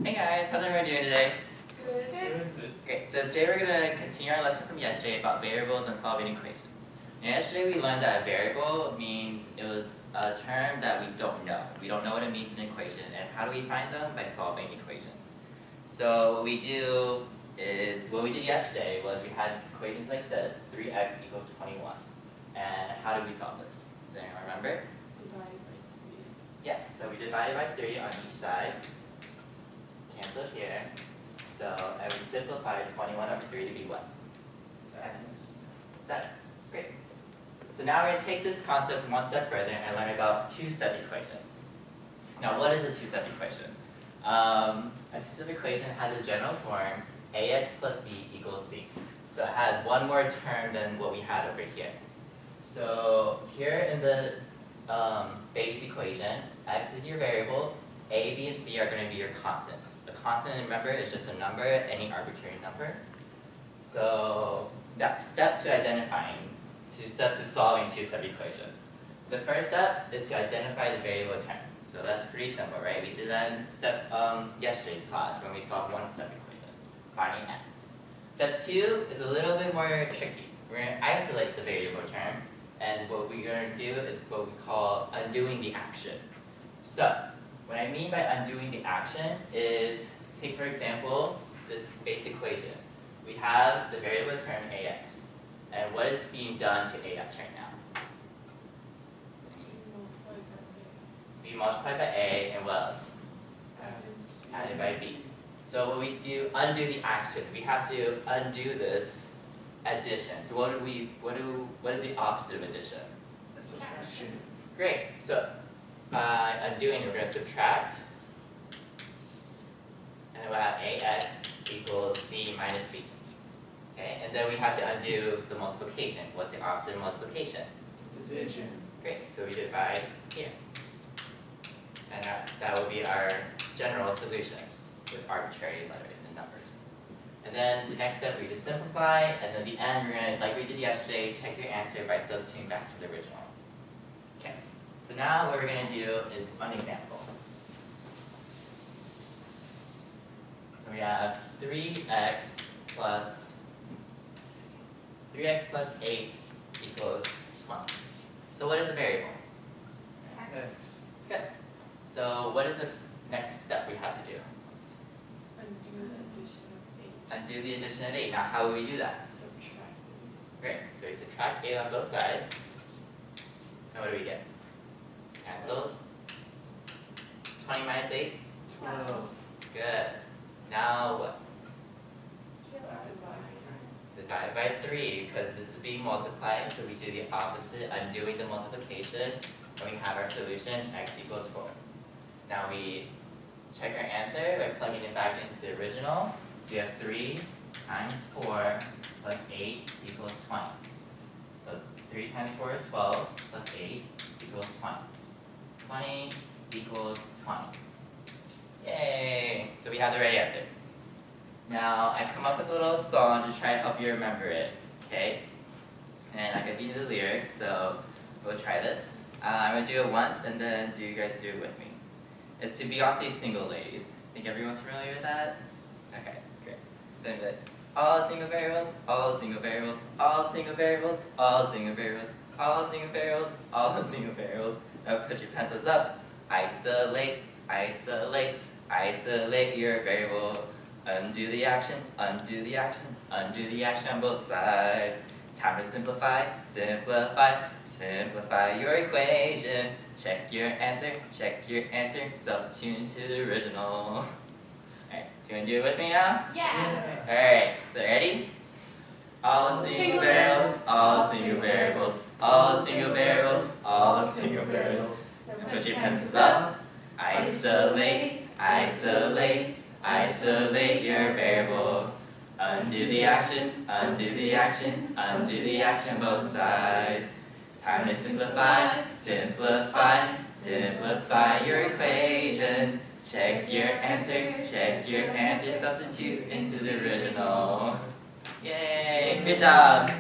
Hey guys, how's everyone doing today? Good. Great, so today we're going to continue our lesson from yesterday about variables and solving equations. And yesterday we learned that a variable means it was a term that we don't know. We don't know what it means in an equation, and how do we find them? By solving equations. So what we did yesterday was we had equations like this, 3x equals 21. And how did we solve this? Does anyone remember? Divided by 3. Yes, so we divided by 3 on each side. Cancel here. So, and we simplified 21 over 3 to be what? 7. Great. So now we're going to take this concept one step further and learn about two-step equations. Now, what is a two-step equation? A two-step equation has a general form, ax plus b equals c. So it has one more term than what we had over here. So here in the base equation, x is your variable, a, b, and c are going to be your constants. A constant, remember, is just a number, any arbitrary number. So steps to solving two-step equations. The first step is to identify the variable term. So that's pretty simple, right? We did that in yesterday's class when we solved one-step equations, finding x. Step 2 is a little bit more tricky. We're going to isolate the variable term, and what we're going to do is what we call undoing the action. So, what I mean by undoing the action is, take for example, this base equation. We have the variable term ax, and what is being done to ax right now? It's being multiplied by a, and what else? Added by b. So what we do, undo the action. We have to undo this addition. So what is the opposite of addition? Subtraction. Great. So by undoing, we're going to subtract, and then we'll have ax equals c minus b. Okay, and then we have to undo the multiplication. What's the opposite of multiplication? Division. Great. So we divide here, and that will be our general solution with arbitrary letters and numbers. And then the next step, we just simplify, and then the end, we're going to, like we did yesterday, check your answer by substituting back to the original. Okay, so now what we're going to do is one example. So we have 3x plus 8 equals 20. So what is a variable? X. Good. So what is the next step we have to do? Undo the addition of 8. Undo the addition of 8. Now how will we do that? Subtract. Great. So we subtract 8 on both sides. And what do we get? Cancels. 20 minus 8? 12. Good. Now what? Divided by 3. Divide by 3, because this is being multiplied, so we do the opposite, undoing the multiplication, and we have our solution, x equals 4. Now we check our answer by plugging it back into the original. We have 3 times 4 plus 8 equals 20. So 3 times 4 is 12, plus 8 equals 20. 20 equals 20. Yay! So we have the right answer. Now, I come up with a little song to try to help you remember it, okay? And I can give you the lyrics, so we'll try this. I'm going to do it once, and then you guys do it with me. It's to Beyonce's Single Ladies. Think everyone's familiar with that? Okay, great. So I'm like, all single variables, all single variables, all single variables, all single variables, all single variables, all single variables. Now put your pencils up. Isolate, isolate, isolate your variable. Undo the action, undo the action, undo the action on both sides. Time to simplify, simplify, simplify your equation. Check your answer, substitute into the original. Alright, you wanna do it with me now? Yeah. Alright, so ready? All single variables, all single variables, all single variables, all single variables. Put your pencils up. Isolate, isolate, isolate your variable. Undo the action, undo the action, undo the action both sides. Time to simplify, simplify, simplify your equation. Check your answer, substitute into the original. Yay, good job.